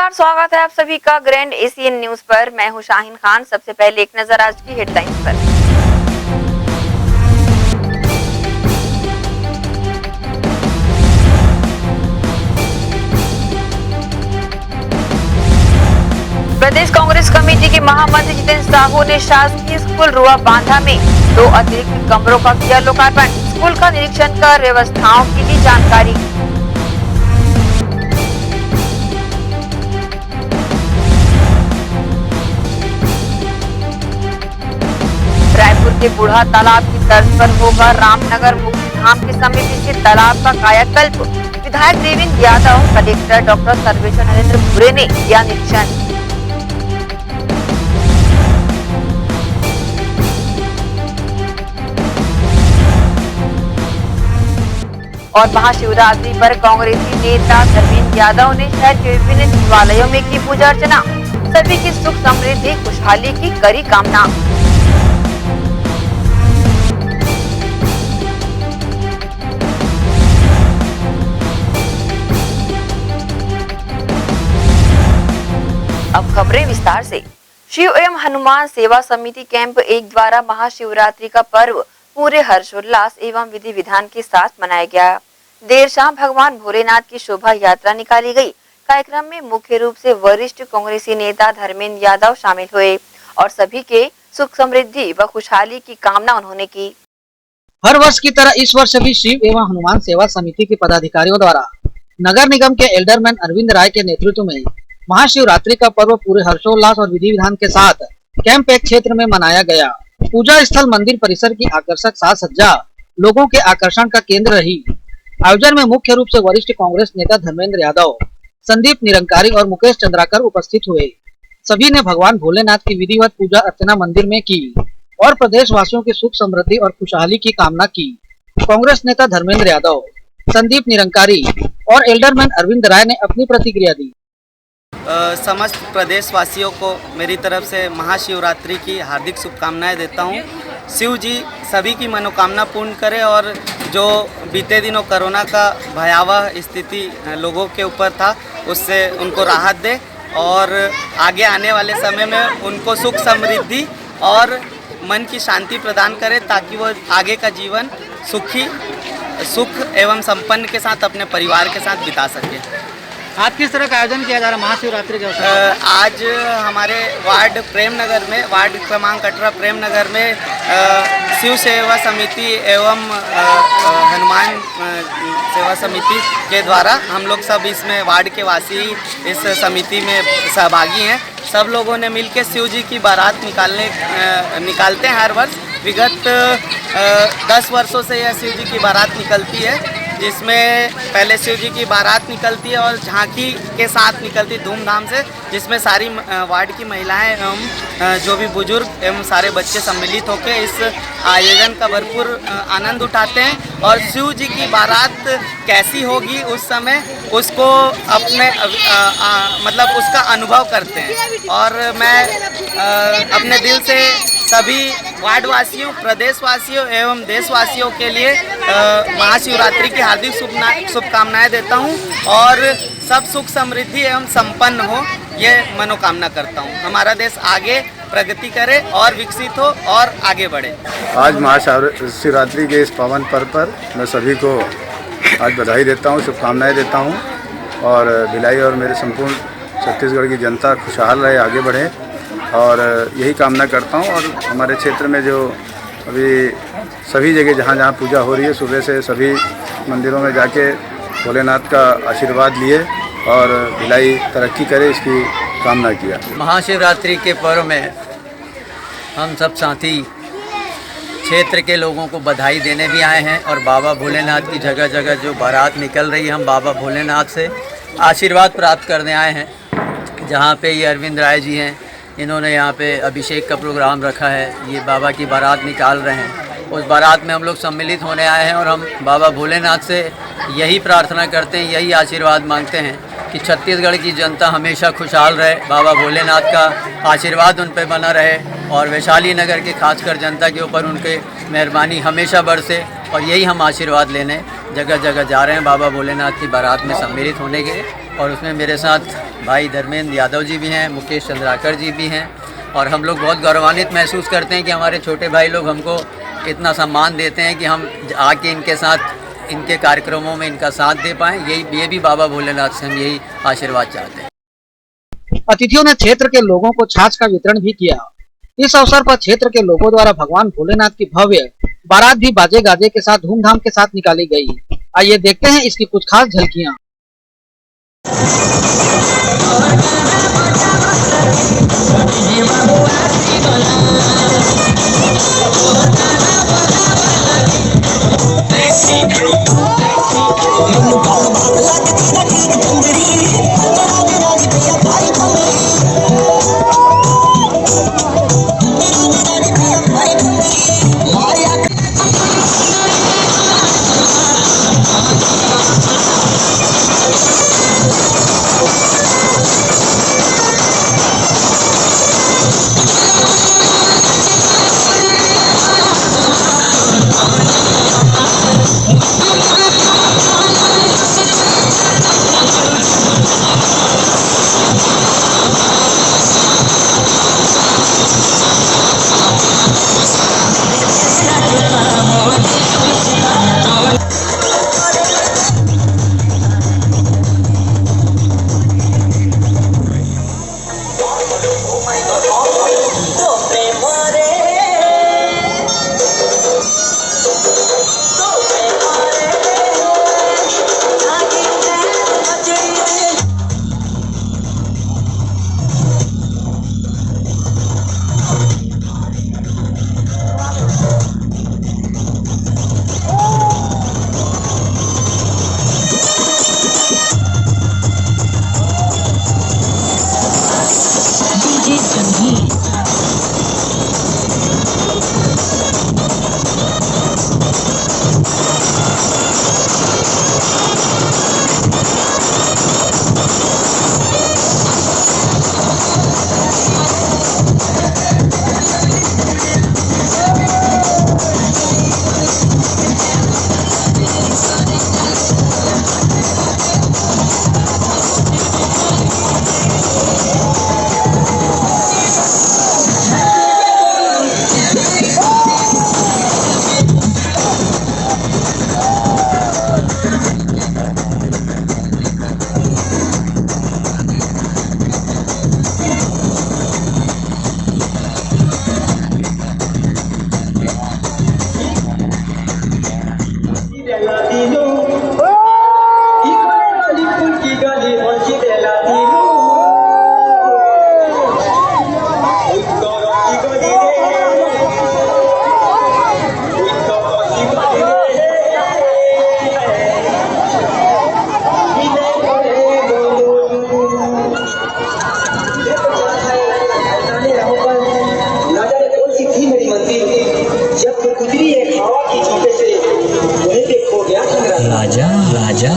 नमस्कार, स्वागत है आप सभी का ग्रैंड एशियन न्यूज पर। मैं हूं शाहीन खान। सबसे पहले एक नजर आज की हेडलाइंस पर। प्रदेश कांग्रेस कमेटी के महामंत्री जितेंद्र साहू ने शासकीय स्कूल रुआ बांधा में 2 अतिरिक्त कमरों का किया लोकार्पण। स्कूल का निरीक्षण कर व्यवस्थाओं की दी जानकारी। रायपुर के बूढ़ा तालाब की तर्ज पर होगा रामनगर मुक्ति धाम के समीप स्थित तालाब का कायाकल्प। विधायक देवेंद्र यादव, कलेक्टर डॉक्टर सर्वेश्वर नरेंद्र भूरे ने किया निरीक्षण। और महाशिवरात्रि पर कांग्रेसी नेता धर्मेंद्र यादव ने शहर के विभिन्न शिवालयों में की पूजा अर्चना। सभी की सुख समृद्धि खुशहाली की करी कामना। अब खबरें विस्तार से। शिव एवं हनुमान सेवा समिति कैंप 1 द्वारा महाशिवरात्रि का पर्व पूरे हर्षोल्लास एवं विधि विधान के साथ मनाया गया। देर शाम भगवान भोलेनाथ की शोभा यात्रा निकाली गई। कार्यक्रम में मुख्य रूप से वरिष्ठ कांग्रेसी नेता धर्मेंद्र यादव शामिल हुए और सभी के सुख समृद्धि व खुशहाली की कामना उन्होंने की। हर वर्ष की तरह इस वर्ष भी शिव एवं हनुमान सेवा समिति के पदाधिकारियों द्वारा नगर निगम के एल्डरमैन अरविंद राय के नेतृत्व में महाशिवरात्रि का पर्व पूरे हर्षोल्लास और विधि विधान के साथ कैंप 1 क्षेत्र में मनाया गया। पूजा स्थल मंदिर परिसर की आकर्षक साज सज्जा लोगों के आकर्षण का केंद्र रही। आयोजन में मुख्य रूप से वरिष्ठ कांग्रेस नेता धर्मेंद्र यादव, संदीप निरंकारी और मुकेश चंद्राकर उपस्थित हुए। सभी ने भगवान भोलेनाथ की विधिवत पूजा अर्चना मंदिर में की और प्रदेश वासियों की सुख समृद्धि और खुशहाली की कामना की। कांग्रेस नेता धर्मेंद्र यादव, संदीप निरंकारी और एल्डरमैन अरविंद राय ने अपनी प्रतिक्रिया दी। समस्त प्रदेशवासियों को मेरी तरफ से महाशिवरात्रि की हार्दिक शुभकामनाएं देता हूं। शिव जी सभी की मनोकामना पूर्ण करें और जो बीते दिनों कोरोना का भयावह स्थिति लोगों के ऊपर था उससे उनको राहत दे और आगे आने वाले समय में उनको सुख समृद्धि और मन की शांति प्रदान करे ताकि वो आगे का जीवन सुख एवं संपन्न के साथ अपने परिवार के साथ बिता सके। आज किस तरह का आयोजन किया जा रहा है महाशिवरात्रि के अवसर? आज हमारे वार्ड प्रेमनगर में, वार्ड क्रमांक 18 प्रेमनगर में शिव सेवा समिति एवं हनुमान सेवा समिति के द्वारा हम लोग सब इसमें वार्ड के वासी इस समिति में सहभागी हैं। सब लोगों ने मिलकर शिव जी की बारात निकालते हैं हर वर्ष। विगत 10 वर्षों से यह शिव जी की बारात निकलती है, जिसमें पहले शिव जी की बारात निकलती है और झांकी के साथ निकलती धूमधाम से, जिसमें सारी वार्ड की महिलाएं एवं जो भी बुजुर्ग एवं सारे बच्चे सम्मिलित होकर इस आयोजन का भरपूर आनंद उठाते हैं और शिव जी की बारात कैसी होगी उस समय उसको अपने मतलब उसका अनुभव करते हैं। और मैं अपने दिल से सभी वार्डवासियों, प्रदेशवासियों एवं देशवासियों के लिए महाशिवरात्रि की हार्दिक शुभकामनाएं देता हूं और सब सुख समृद्धि एवं संपन्न हो ये मनोकामना करता हूं। हमारा देश आगे प्रगति करे और विकसित हो और आगे बढ़े। आज महाशिवरात्रि के इस पावन पर्व पर मैं सभी को आज बधाई देता हूं, शुभकामनाएं देता हूं और भिलाई और मेरे संपूर्ण छत्तीसगढ़ की जनता खुशहाल रहे, आगे बढ़े और यही कामना करता हूं। और हमारे क्षेत्र में जो अभी सभी जगह जहां पूजा हो रही है, सुबह से सभी मंदिरों में जाके भोलेनाथ का आशीर्वाद लिए और भिलाई तरक्की करे इसकी कामना किया। महाशिवरात्रि के पर्व में हम सब साथी क्षेत्र के लोगों को बधाई देने भी आए हैं और बाबा भोलेनाथ की जगह जगह जो बारात निकल रही है हम बाबा भोलेनाथ से आशीर्वाद प्राप्त करने आए हैं। जहाँ पे ये अरविंद राय जी हैं, इन्होंने यहाँ पे अभिषेक का प्रोग्राम रखा है, ये बाबा की बारात निकाल रहे हैं। उस बारात में हम लोग सम्मिलित होने आए हैं और हम बाबा भोलेनाथ से यही प्रार्थना करते हैं, यही आशीर्वाद मांगते हैं कि छत्तीसगढ़ की जनता हमेशा खुशहाल रहे, बाबा भोलेनाथ का आशीर्वाद उन पर बना रहे और वैशाली नगर के खासकर जनता के ऊपर उनके मेहरबानी हमेशा बरसे। और यही हम आशीर्वाद लेने जगह जगह जा रहे हैं बाबा भोलेनाथ की बारात में सम्मिलित होने के लिए और उसमें मेरे साथ भाई धर्मेंद्र यादव जी भी हैं, मुकेश चंद्राकर जी भी हैं और हम लोग बहुत गौरवान्वित महसूस करते हैं कि हमारे छोटे भाई लोग हमको इतना सम्मान देते हैं कि हम आके इनके साथ इनके कार्यक्रमों में इनका साथ दे पाएँ। ये भी बाबा भोलेनाथ से हम यही आशीर्वाद चाहते हैं। अतिथियों ने क्षेत्र के लोगों को छाछ का वितरण भी किया। इस अवसर पर क्षेत्र के लोगों द्वारा भगवान भोलेनाथ की भव्य बारात भी बाजे गाजे के साथ धूमधाम के साथ निकाली गई। आइए देखते हैं इसकी कुछ खास झलकियां। राजा राजा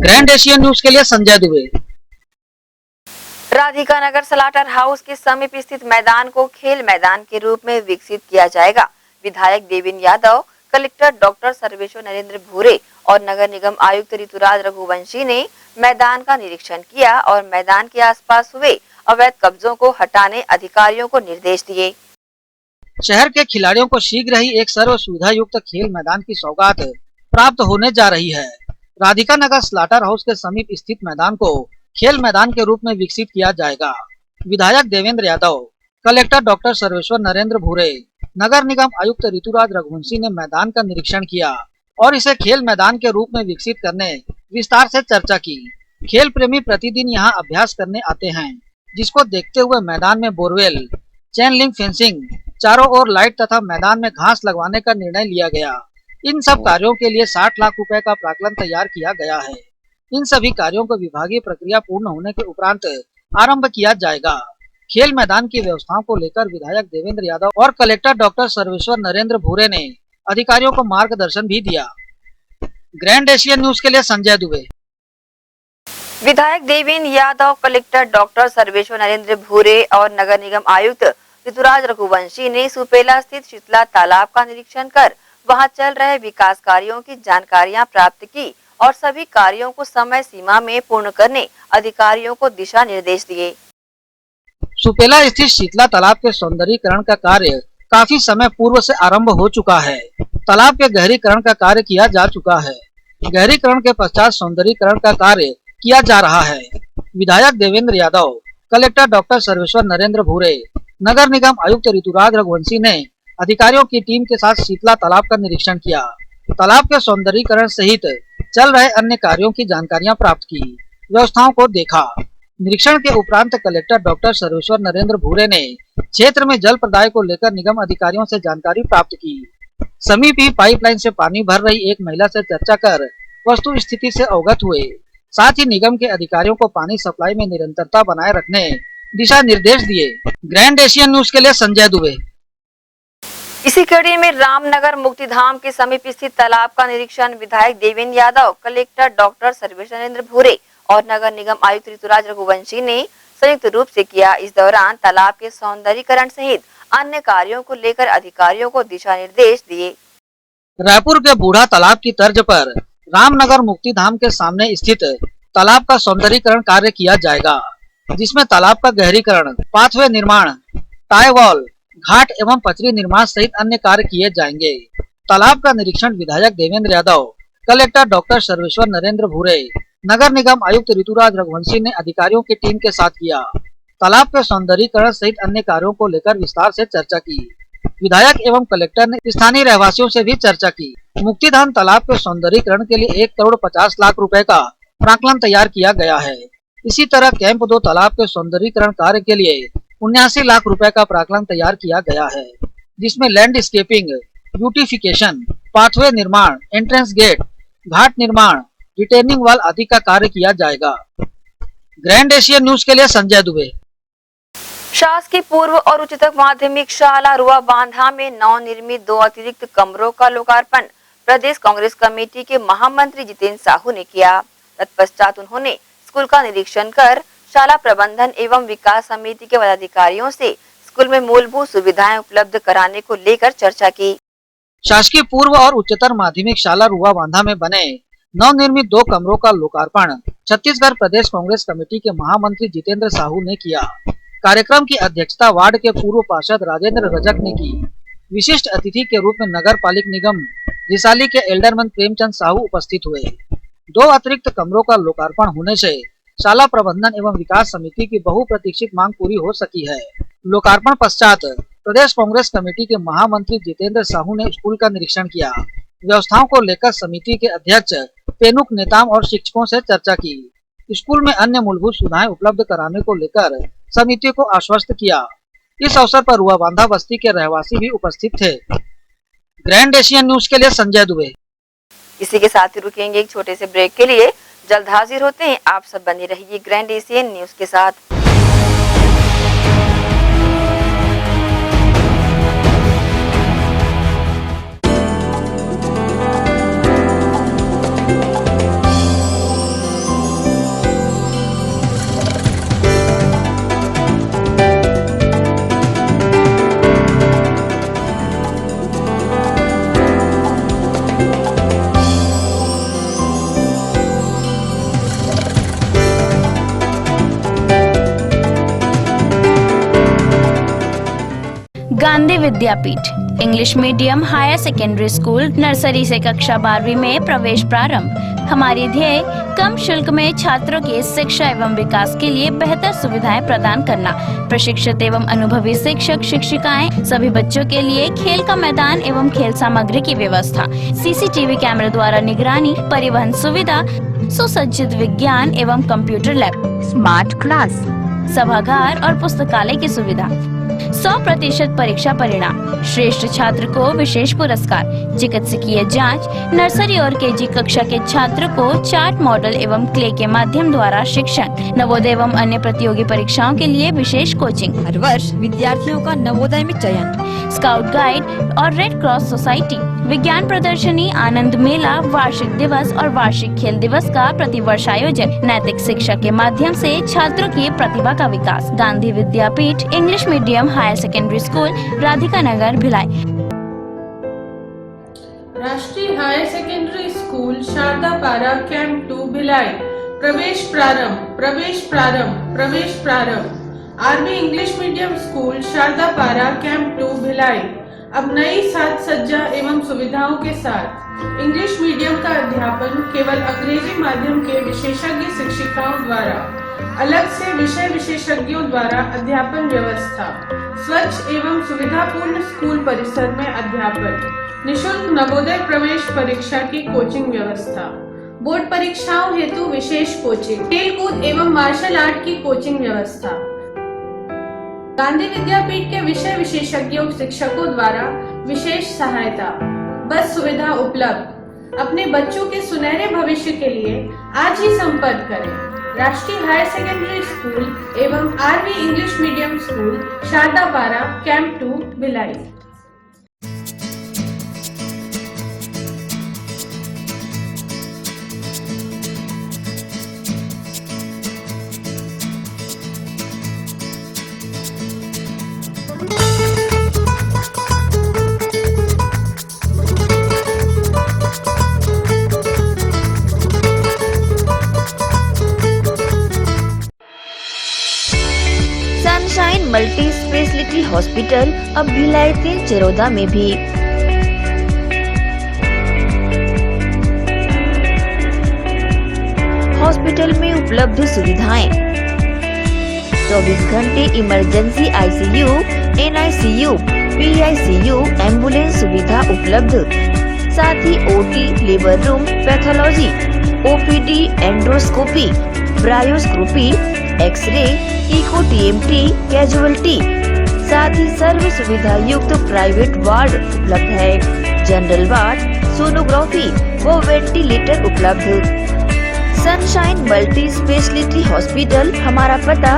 ग्रैंड एशियन न्यूज के लिए संजय दुबे। राधिका नगर स्लाटर हाउस के समीप स्थित मैदान को खेल मैदान के रूप में विकसित किया जाएगा। विधायक देवेंद्र यादव, कलेक्टर डॉक्टर सर्वेश्वर नरेंद्र भूरे और नगर निगम आयुक्त ऋतुराज रघुवंशी ने मैदान का निरीक्षण किया और मैदान के आसपास हुए अवैध कब्जों को हटाने अधिकारियों को निर्देश दिए। शहर के खिलाड़ियों को शीघ्र ही एक सर्व सुविधा युक्त खेल मैदान की सौगात प्राप्त होने जा रही है। राधिका नगर स्लाटर हाउस के समीप स्थित मैदान को खेल मैदान के रूप में विकसित किया जाएगा। विधायक देवेंद्र यादव, कलेक्टर डॉक्टर सर्वेश्वर नरेंद्र भूरे, नगर निगम आयुक्त ऋतुराज रघुवंशी ने मैदान का निरीक्षण किया और इसे खेल मैदान के रूप में विकसित करने विस्तार से चर्चा की। खेल प्रेमी प्रतिदिन यहां अभ्यास करने आते हैं, जिसको देखते हुए मैदान में बोरवेल, चेन लिंक फेंसिंग, चारों ओर लाइट तथा मैदान में घास लगवाने का निर्णय लिया गया। इन सब कार्यों के लिए 60 लाख रुपए का प्राक्कलन तैयार किया गया है। इन सभी कार्यों को विभागीय प्रक्रिया पूर्ण होने के उपरांत आरंभ किया जाएगा। खेल मैदान की व्यवस्थाओं को लेकर विधायक देवेंद्र यादव और कलेक्टर डॉक्टर सर्वेश्वर नरेंद्र भूरे ने अधिकारियों को मार्गदर्शन भी दिया। ग्रैंड एशियन न्यूज के लिए संजय दुबे। विधायक देवेंद्र यादव, कलेक्टर डॉक्टर सर्वेश्वर नरेंद्र भूरे और नगर निगम आयुक्त ऋतुराज रघुवंशी ने सुपेला स्थित शीतला तालाब का निरीक्षण कर वहां चल रहे विकास कार्यों की जानकारियां प्राप्त की और सभी कार्यों को समय सीमा में पूर्ण करने अधिकारियों को दिशा निर्देश दिए। सुपेला स्थित शीतला तालाब के सौंदर्यीकरण का कार्य काफी समय पूर्व से आरंभ हो चुका है। तालाब के गहरीकरण का कार्य किया जा चुका है। गहरीकरण के पश्चात सौंदर्यीकरण का कार्य किया जा रहा है। विधायक देवेंद्र यादव, कलेक्टर डॉक्टर सर्वेश्वर नरेंद्र भूरे, नगर निगम आयुक्त ऋतुराज रघुवंशी ने अधिकारियों की टीम के साथ शीतला तालाब का निरीक्षण किया। तालाब के सौंदर्यीकरण सहित चल रहे अन्य कार्यों की जानकारियां प्राप्त की, व्यवस्थाओं को देखा। निरीक्षण के उपरांत कलेक्टर डॉक्टर सर्वेश्वर नरेंद्र भूरे ने क्षेत्र में जल प्रदाय को लेकर निगम अधिकारियों से जानकारी प्राप्त की। समीप ही पाइपलाइन से पानी भर रही एक महिला से चर्चा कर वस्तु स्थिति से अवगत हुए। साथ ही निगम के अधिकारियों को पानी सप्लाई में निरंतरता बनाए रखने दिशा निर्देश दिए। ग्रैंड एशियन न्यूज के लिए संजय दुबे। इसी कड़ी में रामनगर मुक्तिधाम के समीप स्थित तालाब का निरीक्षण विधायक देवेंद्र यादव, कलेक्टर डॉक्टर सर्वेश्वर नरेंद्र भूरे और नगर निगम आयुक्त ऋतुराज रघुवंशी ने संयुक्त रूप से किया। इस दौरान तालाब के सौंदर्यीकरण सहित अन्य कार्यों को लेकर अधिकारियों को दिशा निर्देश दिए। रायपुर के बूढ़ा तालाब की तर्ज पर रामनगर मुक्तिधाम के सामने स्थित तालाब का सौंदर्यीकरण कार्य किया जाएगा, जिसमें तालाब का गहरीकरण, पाथवे निर्माण, टाई वॉल, घाट एवं पचरी निर्माण सहित अन्य कार्य किए जाएंगे। तालाब का निरीक्षण विधायक देवेंद्र यादव, कलेक्टर डॉक्टर सर्वेश्वर नरेंद्र भूरे, नगर निगम आयुक्त ऋतुराज रघुवंशी ने अधिकारियों की टीम के साथ किया। तालाब के सौंदर्यीकरण सहित अन्य कार्यों को लेकर विस्तार से चर्चा की। विधायक एवं कलेक्टर ने स्थानीय रहवासियों से भी चर्चा की। मुक्तिधाम तालाब के सौंदर्यीकरण के लिए 1,50,00,000 रुपए का प्राक्कलन तैयार किया गया है। इसी तरह कैंप 2 तालाब के सौंदर्यीकरण कार्य के लिए 79 लाख रुपए का प्राक्कलन तैयार किया गया है, जिसमें लैंडस्केपिंग, ब्यूटिफिकेशन, पाथवे निर्माण, एंट्रेंस गेट, घाट निर्माण, रिटेनिंग वाल आदि का कार्य किया जाएगा। ग्रैंड एशियन न्यूज के लिए संजय दुबे। शासकीय पूर्व और उच्चतर माध्यमिक शाला रुआ बांधा में नवनिर्मित 2 अतिरिक्त कमरों का लोकार्पण प्रदेश कांग्रेस कमेटी के महामंत्री जितेंद्र साहू ने किया। तत्पश्चात उन्होंने स्कूल का निरीक्षण कर शाला प्रबंधन एवं विकास समिति के पदाधिकारियों से स्कूल में मूलभूत सुविधाएं उपलब्ध कराने को लेकर चर्चा की। शासकीय पूर्व और उच्चतर माध्यमिक शाला रुआ बांधा में बने नवनिर्मित 2 कमरों का लोकार्पण छत्तीसगढ़ प्रदेश कांग्रेस कमेटी के महामंत्री जितेंद्र साहू ने किया। कार्यक्रम की अध्यक्षता वार्ड के पूर्व पार्षद राजेंद्र रजक ने की। विशिष्ट अतिथि के रूप में नगर पालिक निगम रिसाली के एल्डरमैन प्रेमचंद साहू उपस्थित हुए। 2 अतिरिक्त कमरों का लोकार्पण होने से शाला प्रबंधन एवं विकास समिति की बहुप्रतीक्षित मांग पूरी हो सकी है। लोकार्पण पश्चात प्रदेश कांग्रेस कमेटी के महामंत्री जितेंद्र साहू ने स्कूल का निरीक्षण किया। व्यवस्थाओं को लेकर समिति के अध्यक्ष पेनुक नेताम और शिक्षकों से चर्चा की। स्कूल में अन्य मूलभूत सुविधाएं उपलब्ध कराने को लेकर समिति को आश्वस्त किया। इस अवसर पर रुआ बांधा बस्ती के रहवासी भी उपस्थित थे। ग्रैंड एशियन न्यूज के लिए संजय दुबे। इसी के साथ ही रुकेंगे एक छोटे से ब्रेक के लिए। जल्द हाजिर होते हैं। आप सब बने रहिए ग्रैंड एशियन न्यूज के साथ। Gandhi Vidyapeeth English medium higher secondary school nursery से कक्षा 12वीं में प्रवेश प्रारंभ। हमारी ध्येय कम शुल्क में छात्रों के शिक्षा एवं विकास के लिए बेहतर सुविधाएं प्रदान करना। प्रशिक्षित एवं अनुभवी शिक्षक शिक्षिकाएं, सभी बच्चों के लिए खेल का मैदान एवं खेल सामग्री की व्यवस्था, सीसीटीवी कैमरे द्वारा निगरानी, परिवहन सुविधा, सुसज्जित विज्ञान एवं कंप्यूटर लैब, स्मार्ट क्लास, सभागार और पुस्तकालय की सुविधा। 100% परीक्षा परिणाम, श्रेष्ठ छात्र को विशेष पुरस्कार, चिकित्सकीय जांच, नर्सरी और केजी कक्षा के छात्र को चार्ट मॉडल एवं क्ले के माध्यम द्वारा शिक्षण, नवोदय एवं अन्य प्रतियोगी परीक्षाओं के लिए विशेष कोचिंग। हर वर्ष विद्यार्थियों का नवोदय में चयन, स्काउट गाइड और रेड क्रॉस सोसाइटी, विज्ञान प्रदर्शनी, आनंद मेला, वार्षिक दिवस और वार्षिक खेल दिवस का प्रतिवर्ष आयोजन, नैतिक शिक्षा के माध्यम से छात्रों की प्रतिभा का विकास। Gandhi Vidyapeeth English medium higher secondary school, Radhika Nagar, Bhilai. Rashtriya higher secondary school Sharda Para camp 2 Bhilai. प्रवेश प्रारंभ, प्रवेश प्रारंभ, प्रवेश प्रारंभ। RB English medium school Sharda Para camp 2 Bhilai अब नई साज सज्जा एवं सुविधाओं के साथ इंग्लिश मीडियम का अध्यापन केवल अंग्रेजी माध्यम के विशेषज्ञ शिक्षिकाओं द्वारा, अलग से विषय विशेषज्ञों द्वारा अध्यापन व्यवस्था, स्वच्छ एवं सुविधापूर्ण स्कूल परिसर में अध्यापन, निशुल्क नवोदय प्रवेश परीक्षा की कोचिंग व्यवस्था, बोर्ड परीक्षाओं हेतु विशेष कोचिंग, खेल कूद एवं मार्शल आर्ट की कोचिंग व्यवस्था। गांधी विद्यापीठ के विषय विशेषज्ञों शिक्षकों द्वारा विशेष सहायता, बस सुविधा उपलब्ध। अपने बच्चों के सुनहरे भविष्य के लिए आज ही संपर्क करें। राष्ट्रीय हायर सेकेंडरी स्कूल एवं RV English medium school Sharda Para camp 2 Bhilai. Sunshine multi speciality hospital अब भिलाई 3 चरोदा में भी। हॉस्पिटल में उपलब्ध सुविधाएं: 24 घंटे emergency ICU, NICU, PICU, ambulance सुविधा उपलब्ध। साथ ही OT, labour room, pathology, OPD, endoscopy, bronchoscopy, X ray, echo TMT, casualty, साथ ही सर्व सुविधा युक्त प्राइवेट वार्ड उपलब्ध है। जनरल वार्ड, सोनोग्राफी व वेंटिलेटर उपलब्ध। सनशाइन मल्टी स्पेशलिटी हॉस्पिटल, हमारा पता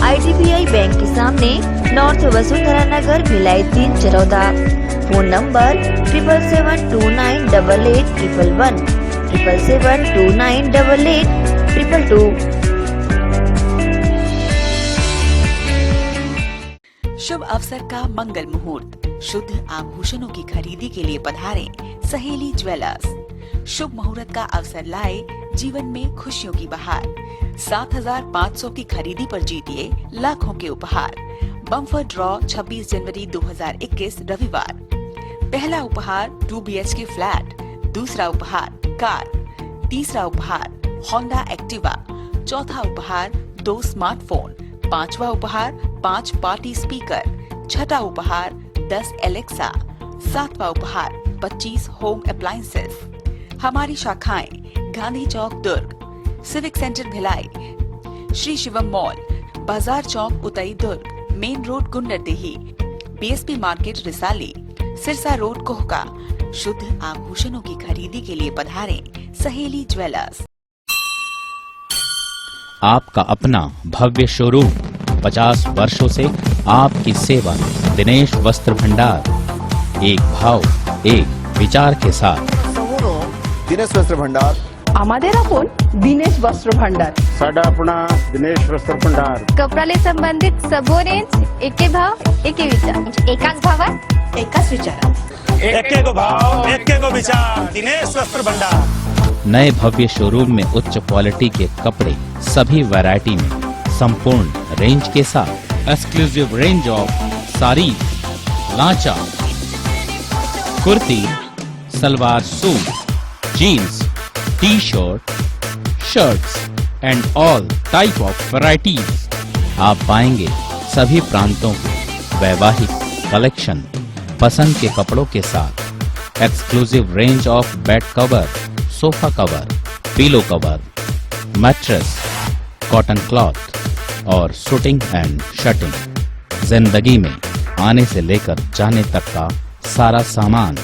IDBI बैंक के सामने, north Vasundhara Nagar, Bhilai 3 Charoda. Phone number 7772988811, 7772988822। शुभ अवसर का मंगल मुहूर्त, शुद्ध आभूषणों की खरीदी के लिए पधारें सहेली ज्वेलर्स। शुभ मुहूर्त का अवसर लाए जीवन में खुशियों की बहार। 7,500 की खरीदी पर जीतिए लाखों के उपहार। बम्पर ड्रॉ 26 जनवरी 2021 रविवार। पहला उपहार 2 BHK फ्लैट, दूसरा उपहार कार, तीसरा उपहार होंडा एक्टिवा, चौथा उपहार 2 स्मार्टफोन, पांचवा उपहार 5 पार्टी स्पीकर, छठा उपहार 10 एलेक्सा, सातवां उपहार 25 होम अप्लायंसेस। हमारी शाखाएं Gandhi Chowk Durg, civic centre Bhilai, Shri Shivam mall, Bazaar Chowk Utai Durg, main road Gunderdehi, BSP market Risali, Sirsa road Kohka. शुद्ध आभूषणों की खरीदी के लिए पधारें सहेली ज्वेलर्स। आपका अपना भव्य शोरूम, 50 वर्षों से आपकी सेवा में। दिनेश वस्त्र भंडार, एक भाव एक विचार के साथ। दिनेश वस्त्र भंडार, আমাদের আপন दिनेश वस्त्र भंडार, साडा अपना दिनेश वस्त्र भंडार। कपडाले संबंधित सबो रेंज एके भाव एके विचार, एकाच भावात एकाच विचारात, एके को भाव एके को विचार, दिनेश वस्त्र भंडार। नए भव्य शोरूम में उच्च क्वालिटी के कपड़े सभी वैरायटी में, संपूर्ण रेंज के साथ। Exclusive range of sari, lehenga, kurti, salwar suit, jeans, T shirt, shirts and all type of varieties आप पाएंगे सभी प्रांतों के वैवाहिक कलेक्शन पसंद के कपड़ों के साथ exclusive range of bed cover, sofa cover, pillow cover, mattress, cotton cloth और शूटिंग एंड शर्टिंग। जिंदगी में आने से लेकर जाने तक का सारा सामान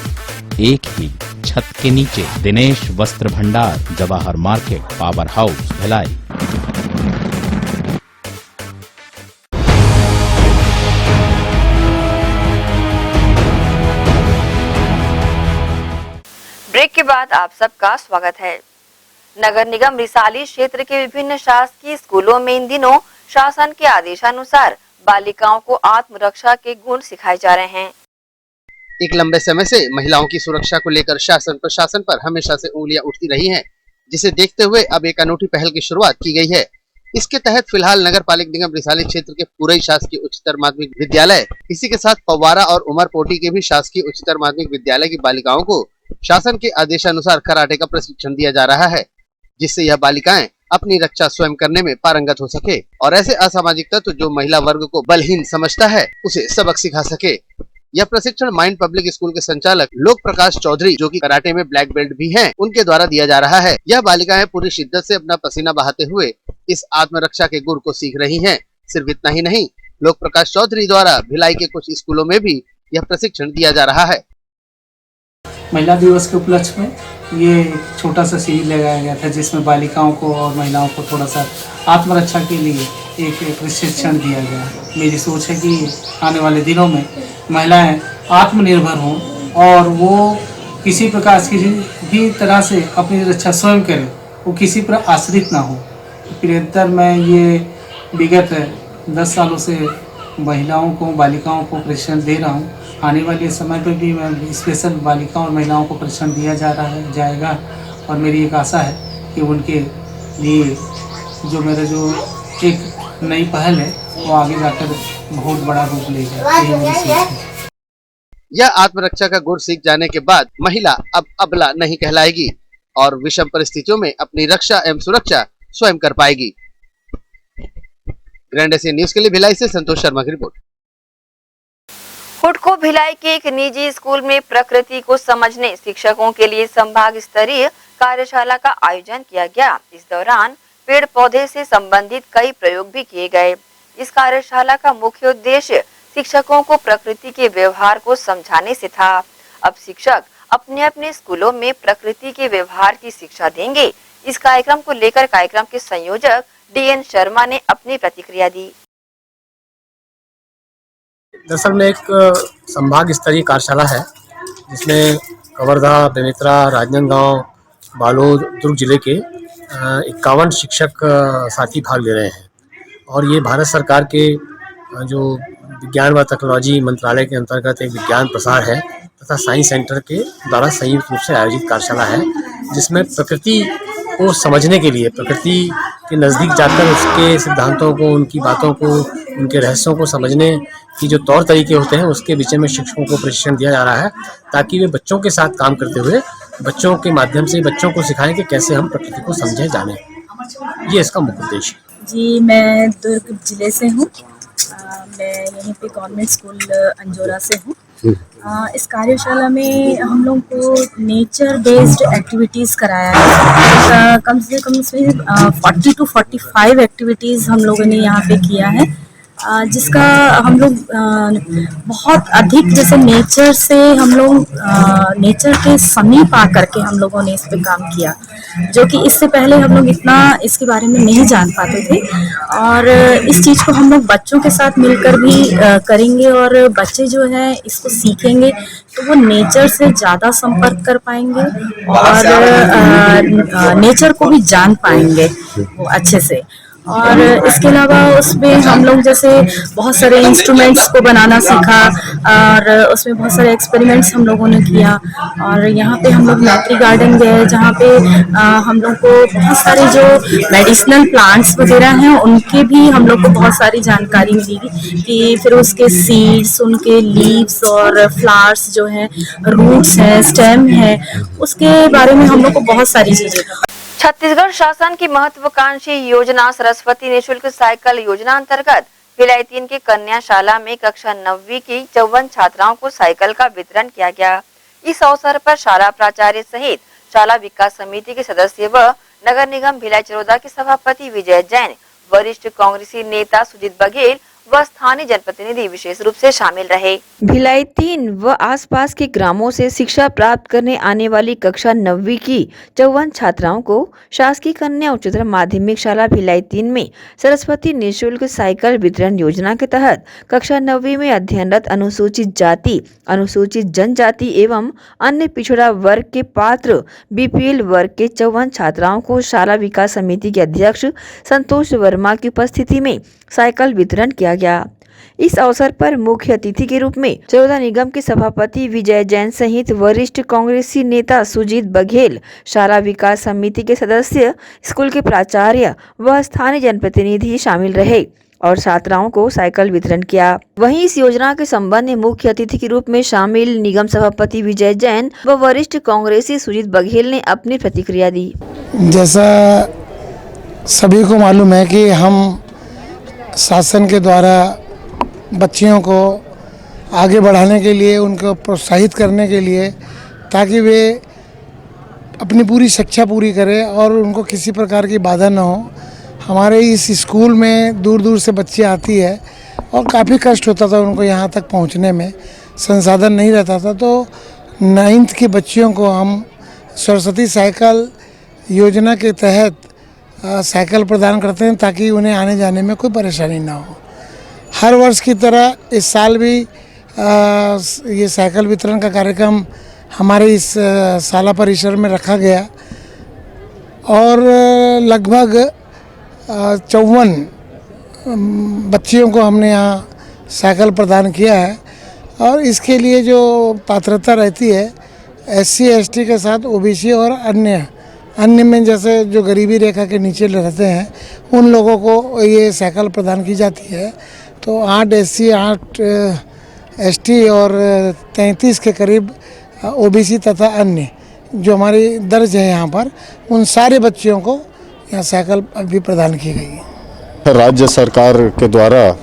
एक ही छत के नीचे। दिनेश वस्त्र भंडार, Jawahar market, power house, Bhilai. Break के बाद आप सबका स्वागत है। नगर निगम रिसाली क्षेत्र के विभिन्न शासकीय स्कूलों में इन दिनों शासन के आदेशानुसार बालिकाओं को आत्मरक्षा के गुण सिखाए जा रहे हैं। एक लंबे समय से महिलाओं की सुरक्षा को लेकर शासन प्रशासन पर हमेशा से उंगलियां उठती रही हैं, जिसे देखते हुए अब एक अनूठी पहल की शुरुआत की गई है। इसके तहत फिलहाल नगर पालिक निगम रिसाली क्षेत्र के पूरे शासकीय उच्चतर माध्यमिक विद्यालय, इसी के साथ पवारा और उमरपोटी के भी शासकीय उच्चतर माध्यमिक विद्यालय की बालिकाओं को शासन के आदेशानुसार कराटे का प्रशिक्षण दिया जा रहा है, जिससे यह बालिकाएं अपनी रक्षा स्वयं करने में पारंगत हो सके और ऐसे असामाजिक तत्व जो महिला वर्ग को बलहीन समझता है उसे सबक सिखा सके। यह प्रशिक्षण माइंड पब्लिक स्कूल के संचालक लोक प्रकाश चौधरी, जो कि कराटे में ब्लैक बेल्ट भी हैं, उनके द्वारा दिया जा रहा है। यह बालिकाएं पूरी शिद्दत से अपना पसीना बहाते हुए इस आत्मरक्षा के गुर को सीख रही हैं। सिर्फ इतना ही नहीं, लोक प्रकाश चौधरी द्वारा भिलाई के कुछ स्कूलों में भी यह प्रशिक्षण दिया जा रहा है। महिला दिवस के उपलक्ष्य में ये छोटा सा शिविर लगाया गया था, जिसमें बालिकाओं को और महिलाओं को थोड़ा सा आत्मरक्षा के लिए एक प्रशिक्षण दिया गया। मेरी सोच है कि आने वाले दिनों में महिलाएं आत्मनिर्भर हों और वो किसी प्रकार किसी भी तरह से अपनी रक्षा स्वयं करें, वो किसी पर आश्रित ना हो। निरंतर मैं ये विगत 10 सालों से महिलाओं को, बालिकाओं को प्रशिक्षण दे रहा हूँ। आने वाले समय पर भी मैं स्पेशल बालिकाओं और महिलाओं को प्रशिक्षण दिया जाएगा और मेरी एक आशा है कि उनके लिए जो मेरा जो एक नई पहल है वो आगे जाकर बहुत बड़ा रूप लेगा। यह आत्मरक्षा का गुण सीख जाने के बाद महिला अब अबला नहीं कहलाएगी और विषम परिस्थितियों में अपनी रक्षा एवं सुरक्षा स्वयं कर पाएगी। ग्रैंड एशिया न्यूज के लिए भिलाई से संतोष शर्मा की रिपोर्ट। हुडको भिलाई के एक निजी स्कूल में प्रकृति को समझने शिक्षकों के लिए संभाग स्तरीय कार्यशाला का आयोजन किया गया। इस दौरान पेड़ पौधे से संबंधित कई प्रयोग भी किए गए। इस कार्यशाला का मुख्य उद्देश्य शिक्षकों को प्रकृति के व्यवहार को समझाने से था। अब शिक्षक अपने अपने स्कूलों में प्रकृति के व्यवहार की शिक्षा देंगे। इस कार्यक्रम को लेकर कार्यक्रम के संयोजक DN शर्मा ने अपनी प्रतिक्रिया दी। दरअसल में एक संभाग स्तरीय कार्यशाला है, जिसमें कवर्धा, बेमेतरा, राजनांदगांव, बालोद, दुर्ग जिले के 51 शिक्षक साथी भाग ले रहे हैं और ये भारत सरकार के जो विज्ञान व टेक्नोलॉजी मंत्रालय के अंतर्गत एक विज्ञान प्रसार है तथा साइंस सेंटर के द्वारा संयुक्त रूप से आयोजित कार्यशाला है, जिसमें प्रकृति को समझने के लिए, प्रकृति के नज़दीक जाकर उसके सिद्धांतों को, उनकी बातों को, उनके रहस्यों को समझने की जो तौर तरीके होते हैं उसके विषय में शिक्षकों को प्रशिक्षण दिया जा रहा है, ताकि वे बच्चों के साथ काम करते हुए बच्चों के माध्यम से बच्चों को सिखाएं कि कैसे हम प्रकृति को समझें, जानें। ये इसका मुख्य उद्देश्य है। जी, मैं दुर्ग जिले से हूँ। मैं यहीं पे कॉन्वेंट स्कूल अंजोरा से हूँ। इस कार्यशाला में हम लोग को नेचर बेस्ड एक्टिविटीज़ कराया है। कम से कम इसमें 40 to 45 एक्टिविटीज़ हम लोगों ने यहाँ पे किया है, जिसका हम लोग बहुत अधिक जैसे नेचर से हम लोग नेचर के समीप आ करके हम लोगों ने इस पे काम किया, जो कि इससे पहले हम लोग इतना इसके बारे में नहीं जान पाते थे। और इस चीज़ को हम लोग बच्चों के साथ मिलकर भी करेंगे और बच्चे जो है इसको सीखेंगे तो वो नेचर से ज़्यादा संपर्क कर पाएंगे और नेचर को भी जान पाएंगे वो अच्छे से। और इसके अलावा उसमें हम लोग जैसे बहुत सारे इंस्ट्रूमेंट्स को बनाना सीखा और उसमें बहुत सारे एक्सपेरिमेंट्स हम लोगों ने किया। और यहाँ पे हम लोग मैट्री गार्डन गए जहाँ पे हम लोग को बहुत सारे जो मेडिसिनल प्लांट्स वगैरह हैं उनके भी हम लोग को बहुत सारी जानकारी मिली कि फिर उसके सीड्स, उनके लीव्स और फ्लावर्स जो हैं, रूट्स हैं, स्टेम है, उसके बारे में हम लोग को बहुत सारी चीजें। छत्तीसगढ़ शासन की महत्वाकांक्षी योजना सरस्वती निःशुल्क साइकिल योजना अंतर्गत भिलाई 3 के कन्या शाला में कक्षा 9वीं की 54 छात्राओं को साइकिल का वितरण किया गया। इस अवसर पर शाला प्राचार्य सहित शाला विकास समिति के सदस्य व नगर निगम भिलाई चरोदा के सभापति विजय जैन, वरिष्ठ कांग्रेसी नेता सुजीत बघेल व स्थानीय जनप्रतिनिधि विशेष रूप से शामिल रहे। भिलाई 3 व आसपास के ग्रामों से शिक्षा प्राप्त करने आने वाली कक्षा 9वीं की 54 छात्राओं को शासकीय कन्या उच्चतर माध्यमिक शाला भिलाई 3 में सरस्वती निःशुल्क साइकिल वितरण योजना के तहत कक्षा 9वीं में अध्ययनरत अनुसूचित जाति, अनुसूचित जनजाति एवं अन्य पिछड़ा वर्ग के पात्र बीपीएल वर्ग के 54 छात्राओं को शाला विकास समिति के अध्यक्ष संतोष वर्मा की उपस्थिति में साइकिल वितरण किया गया। इस अवसर पर मुख्य अतिथि के रूप में चरोदा निगम के सभापति विजय जैन सहित वरिष्ठ कांग्रेसी नेता सुजीत बघेल, शाला विकास समिति के सदस्य, स्कूल के प्राचार्य व स्थानीय जनप्रतिनिधि शामिल रहे और छात्राओं को साइकिल वितरण किया। वहीं इस योजना के संबंध में मुख्य अतिथि के रूप में शामिल निगम सभापति विजय जैन व वरिष्ठ कांग्रेसी सुजीत बघेल ने अपनी प्रतिक्रिया दी। जैसा सभी को मालूम है कि हम शासन के द्वारा बच्चियों को आगे बढ़ाने के लिए, उनको प्रोत्साहित करने के लिए, ताकि वे अपनी पूरी शिक्षा पूरी करें और उनको किसी प्रकार की बाधा न हो। हमारे इस स्कूल में दूर दूर से बच्चे आती है और काफ़ी कष्ट होता था उनको यहाँ तक पहुँचने में, संसाधन नहीं रहता था। तो 9th की बच्चियों को हम सरस्वती साइकिल योजना के तहत साइकिल प्रदान करते हैं ताकि उन्हें आने जाने में कोई परेशानी ना हो। हर वर्ष की तरह इस साल भी ये साइकिल वितरण का कार्यक्रम हमारे इस शाला परिसर में रखा गया और लगभग 54 बच्चियों को हमने यहाँ साइकिल प्रदान किया है। और इसके लिए जो पात्रता रहती है SC ST के साथ OBC और अन्य में जैसे जो गरीबी रेखा के नीचे रहते हैं उन लोगों को ये साइकिल प्रदान की जाती है। तो 8 SC 8 ST और 33 के करीब OBC तथा अन्य जो हमारी दर्ज है यहाँ पर, उन सारे बच्चियों को यहाँ साइकिल भी प्रदान की गई है। राज्य सरकार के द्वारा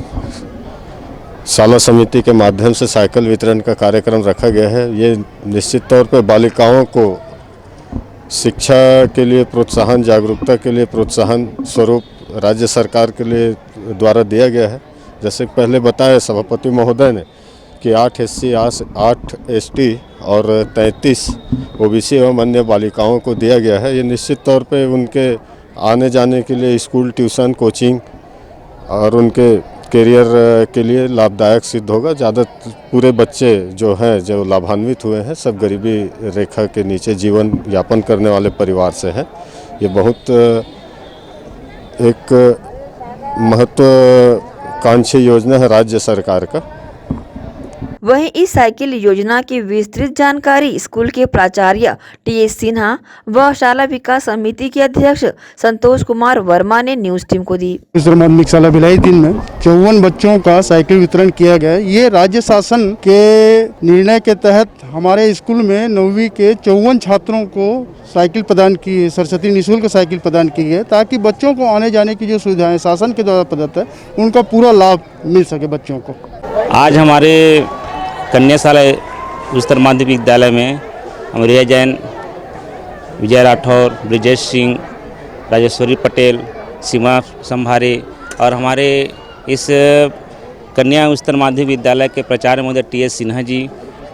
शाला समिति के माध्यम से साइकिल वितरण का कार्यक्रम रखा गया है। ये निश्चित तौर पर बालिकाओं को शिक्षा के लिए प्रोत्साहन, जागरूकता के लिए प्रोत्साहन स्वरूप राज्य सरकार के लिए द्वारा दिया गया है। जैसे पहले बताया सभापति महोदय ने कि 8 SC 8 ST और 33 OBC एवं अन्य बालिकाओं को दिया गया है। ये निश्चित तौर पे उनके आने जाने के लिए स्कूल, ट्यूशन, कोचिंग और उनके करियर के लिए लाभदायक सिद्ध होगा। ज़्यादा पूरे बच्चे जो हैं जो लाभान्वित हुए हैं सब गरीबी रेखा के नीचे जीवन यापन करने वाले परिवार से हैं। ये बहुत एक महत्वाकांक्षी योजना है राज्य सरकार का। वहीं इस साइकिल योजना की विस्तृत जानकारी स्कूल के प्राचार्य TS सिन्हा व शाला विकास समिति के अध्यक्ष संतोष कुमार वर्मा ने न्यूज टीम को दी। माध्यमिक शाला भिलाई 3 में 54 बच्चों का साइकिल वितरण किया गया है। ये राज्य शासन के निर्णय के तहत हमारे स्कूल में 9वीं के 54 छात्रों को साइकिल प्रदान की, सरस्वती निःशुल्क साइकिल प्रदान की गई ताकि बच्चों को आने जाने की जो सुविधाएं शासन के द्वारा प्रदत्त है उनका पूरा लाभ मिल सके बच्चों को। आज हमारे कन्या शाला उच्चतर माध्यमिक विद्यालय में अमरिया जैन, विजय राठौर, ब्रिजेश सिंह, राजेश्वरी पटेल, सीमा संभारे और हमारे इस कन्या उच्चतर माध्यमिक विद्यालय के प्राचार्य महोदय TS सिन्हा जी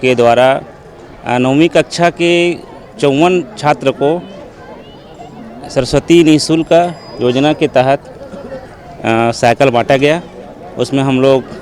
के द्वारा 9वीं कक्षा के 54 छात्र को सरस्वती निःशुल्क योजना के तहत साइकिल बांटा गया। उसमें हम लोग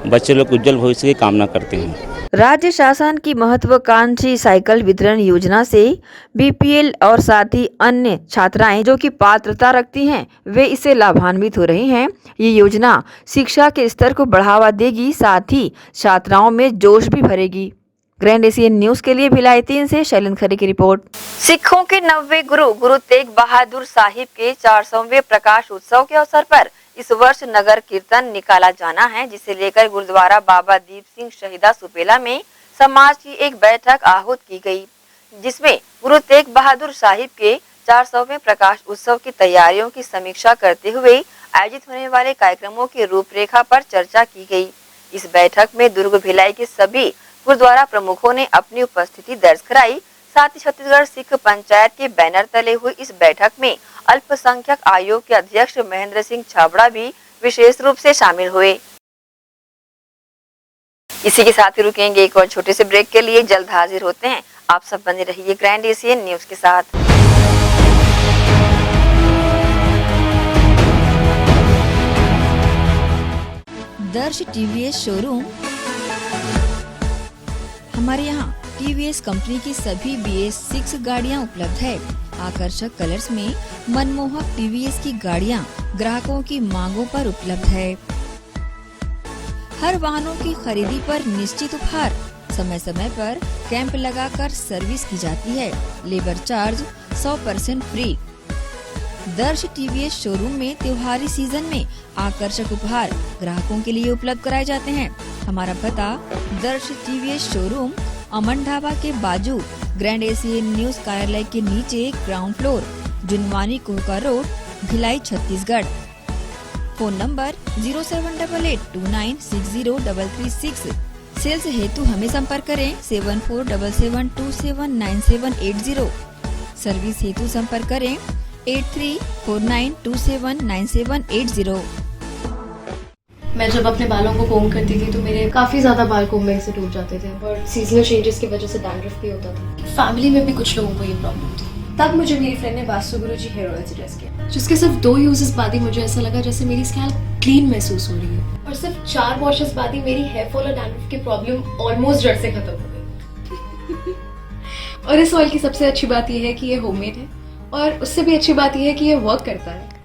बच्चे लोग उज्जवल भविष्य की कामना करते हैं। राज्य शासन की महत्वाकांक्षी साइकिल वितरण योजना से बीपीएल और साथ ही अन्य छात्राएं जो कि पात्रता रखती हैं वे इससे लाभान्वित हो रही हैं। ये योजना शिक्षा के स्तर को बढ़ावा देगी, साथ ही छात्राओं में जोश भी भरेगी। ग्रैंड एशियन न्यूज के लिए भिलाई 3 से शैलन खरे की रिपोर्ट। सिखों के 90वें गुरु तेग बहादुर साहिब के 400वें प्रकाश उत्सव के अवसर पर इस वर्ष नगर कीर्तन निकाला जाना है, जिसे लेकर गुरुद्वारा बाबा दीप सिंह शहीदा सुपेला में समाज की एक बैठक आहूत की गई, जिसमें गुरु तेग बहादुर साहिब के 400वें प्रकाश उत्सव की तैयारियों की समीक्षा करते हुए आयोजित होने वाले कार्यक्रमों की रूपरेखा पर चर्चा की गई। इस बैठक में दुर्ग भिलाई के सभी गुरुद्वारा प्रमुखों ने अपनी उपस्थिति दर्ज कराई। साथ ही छत्तीसगढ़ सिख पंचायत के बैनर तले हुई इस बैठक में अल्पसंख्यक आयोग के अध्यक्ष महेंद्र सिंह छाबड़ा भी विशेष रूप से शामिल हुए। इसी के साथ ही रुकेंगे एक और छोटे से ब्रेक के लिए, जल्द हाजिर होते हैं। आप सब बने रहिए ग्रैंड एशियन न्यूज के साथ। दर्श टीवीएस शोरूम। हमारे यहाँ टीवीएस कंपनी की सभी BS6 गाड़ियाँ उपलब्ध है। आकर्षक कलर्स में मनमोहक टीवीएस की गाड़ियाँ ग्राहकों की मांगों पर उपलब्ध है। हर वाहनों की खरीदी पर निश्चित उपहार। समय समय पर कैंप लगाकर सर्विस की जाती है। Labour charge 100% free. दर्श टीवीएस शोरूम में त्योहारी सीजन में आकर्षक उपहार ग्राहकों के लिए उपलब्ध कराए जाते हैं। हमारा पता दर्श टीवीएस शोरूम अमन ढाबा के बाजू ग्रैंड एशियन न्यूज कार्यालय के नीचे ground floor, Junwani Kohka road, Bhilai Chhattisgarh. Phone number 07882960336। Sales हेतु हमें संपर्क करें 7477279780। सर्विस हेतु संपर्क करें 8349279780। मैं जब अपने बालों को कोम करती थी तो मेरे काफ़ी ज़्यादा बाल कोम्बिंग से टूट जाते थे और सीजनल चेंजेस की वजह से डैंड्रफ भी होता था। फैमिली में भी कुछ लोगों को ये प्रॉब्लम थी। तब मुझे मेरी फ्रेंड ने वास्तु गुरुजी हेयर ऑयल सजेस्ट किया, जिसके सिर्फ 2 यूजेस बाद ही मुझे ऐसा लगा जैसे मेरी स्कैल्प क्लीन महसूस हो रही है, और सिर्फ 4 वॉशेस बाद ही मेरी हेयर फॉल और डैंड्रफ की प्रॉब्लम ऑलमोस्ट जड़ से खत्म हो गई। और इस ऑयल की सबसे अच्छी बात यह है कि ये होममेड है, और उससे भी अच्छी बात यह है कि ये वर्क करता है।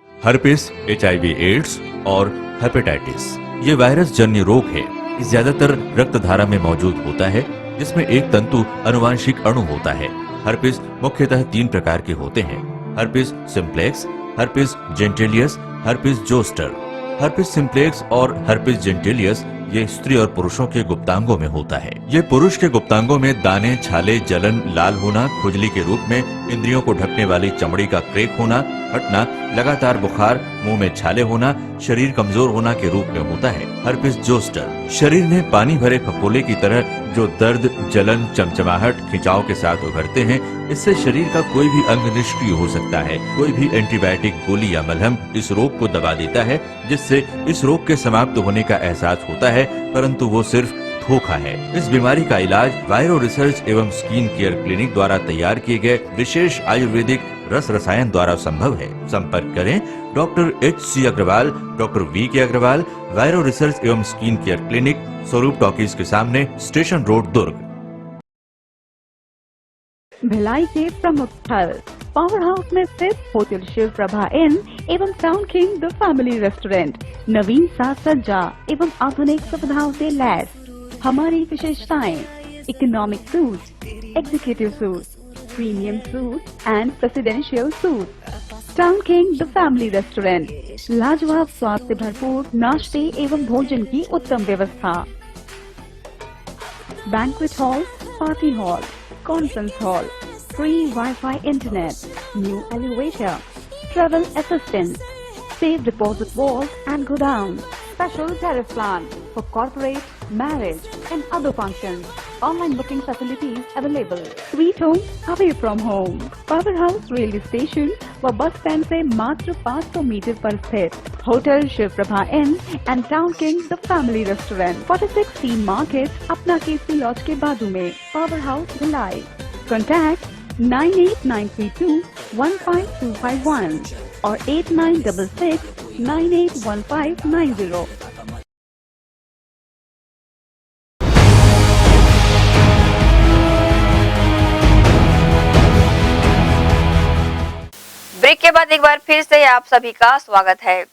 हर्पिस, HIV एड्स और हेपेटाइटिस ये वायरस जन्य रोग है। ये ज्यादातर रक्त धारा में मौजूद होता है, जिसमें एक तंतु अनुवांशिक अणु होता है। हर्पिस मुख्यतः 3 प्रकार के होते हैं: herpes simplex, herpes genitalis, herpes zoster. Herpes simplex और हर्पिस जेंटिलियस ये स्त्री और पुरुषों के गुप्तांगों में होता है। ये पुरुष के गुप्तांगों में दाने, छाले, जलन, लाल होना, खुजली के रूप में, इंद्रियों को ढकने वाली चमड़ी का क्रेक होना, हटना, लगातार बुखार, मुंह में छाले होना, शरीर कमजोर होना के रूप में होता है। हर्पिस जोस्टर शरीर में पानी भरे फफोले की तरह जो दर्द, जलन, चमचमाहट, खिंचाव के साथ उभरते हैं, इससे शरीर का कोई भी अंग निष्क्रिय हो सकता है। कोई भी एंटीबायोटिक, गोली या मलहम इस रोग को दबा देता है, जिससे इस रोग के समाप्त होने का एहसास होता है, परंतु वो सिर्फ धोखा है। इस बीमारी का इलाज वायरो रिसर्च एवं स्किन केयर क्लिनिक द्वारा तैयार किए गए विशेष आयुर्वेदिक रस रसायन द्वारा संभव है। संपर्क करें doctor HC Agarwal, doctor VK Agarwal, viro research एवं skin care clinic, Swaroop talkies के सामने, स्टेशन रोड, दुर्ग। भिलाई के प्रमुख स्थल पावर हाउस में स्थित होटल शिव प्रभा इन एवं Town king the family restaurant नवीन साज सज्जा एवं आधुनिक सुविधाओं से लैस। हमारी विशेषताएं: economic suite, executive suite, premium suite and presidential suite. Town king the family restaurant, लाजवाब स्वाद से भरपूर नाश्ते एवं भोजन की उत्तम व्यवस्था। Banquet hall, party hall, conference hall, free Wi-Fi internet, new elevator, travel assistance, safe deposit vault and godown, special tariff plan for corporate, marriage and other functions. Online booking facilities available. Sweet home away from home. Powerhouse railway station व bus stand से मात्र 500 metre पर स्थित hotel Shiv Prabha inn and town king the family restaurant 46 T market, अपना KC lodge के बाजू में। Power house Bhilai. Contact 98932-15251 or 8966-981590. Break के बाद एक बार फिर से आप सभी का स्वागत है।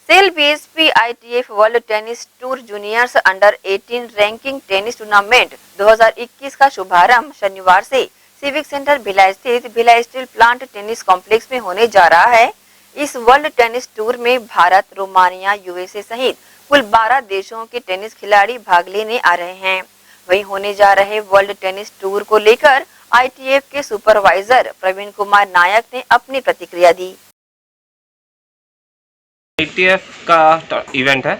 SAIL BSP ITF world tennis tour juniors under 18 ranking tennis tournament 2021 का शुभारंभ शनिवार से सिविक सेंटर भिलाई स्थित Bhilai steel plant tennis complex में होने जा रहा है। इस वर्ल्ड टेनिस टूर में भारत, रोमानिया, यूएसए सहित कुल 12 देशों के टेनिस खिलाड़ी भाग लेने आ रहे हैं। वहीं होने जा रहे वर्ल्ड टेनिस टूर को लेकर आईटीएफ के सुपरवाइजर प्रवीण कुमार नायक ने अपनी प्रतिक्रिया दी। आईटीएफ का इवेंट है,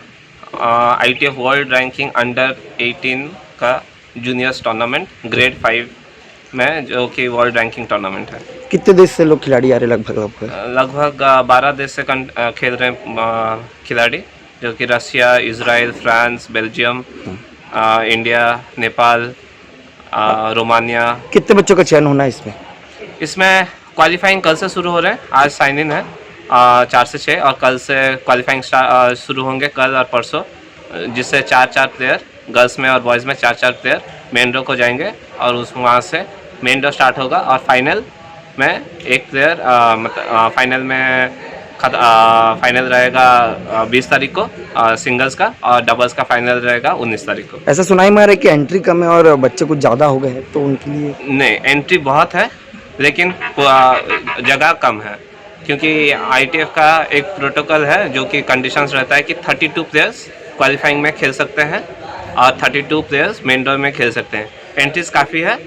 आईटीएफ वर्ल्ड रैंकिंग अंडर 18 का जूनियर्स टूर्नामेंट ग्रेड 5 में, जो कि वर्ल्ड रैंकिंग टूर्नामेंट है। कितने देश से लोग खिलाड़ी आ रहे लगभग 12 देश से खेल रहे हैं खिलाड़ी, जो कि Russia, Israel, France, Belgium, India, Nepal, Romania. कितने बच्चों का चयन होना है इसमें क्वालिफाइंग कल से शुरू हो रहे हैं। आज साइन इन है 4 से 6 और कल से क्वालिफाइंग शुरू होंगे, कल और परसों, जिससे 4 प्लेयर गर्ल्स में और बॉयज़ में 4 प्लेयर मेन ड्रॉ को जाएंगे और वहाँ से मेन ड्रॉ स्टार्ट होगा और फाइनल में एक प्लेयर फाइनल रहेगा 20 तारीख को सिंगल्स का, और डबल्स का फाइनल रहेगा 19 तारीख को। ऐसा सुनाई में आ रहा है कि एंट्री कम है और बच्चे कुछ ज़्यादा हो गए हैं, तो उनके लिए नहीं, एंट्री बहुत है लेकिन जगह कम है, क्योंकि आईटीएफ का एक प्रोटोकॉल है जो कि कंडीशंस रहता है कि 32 प्लेयर्स क्वालिफाइंग में खेल सकते हैं और 32 प्लेयर्स मेन ड्रॉ में खेल सकते हैं। एंट्रीज काफ़ी है,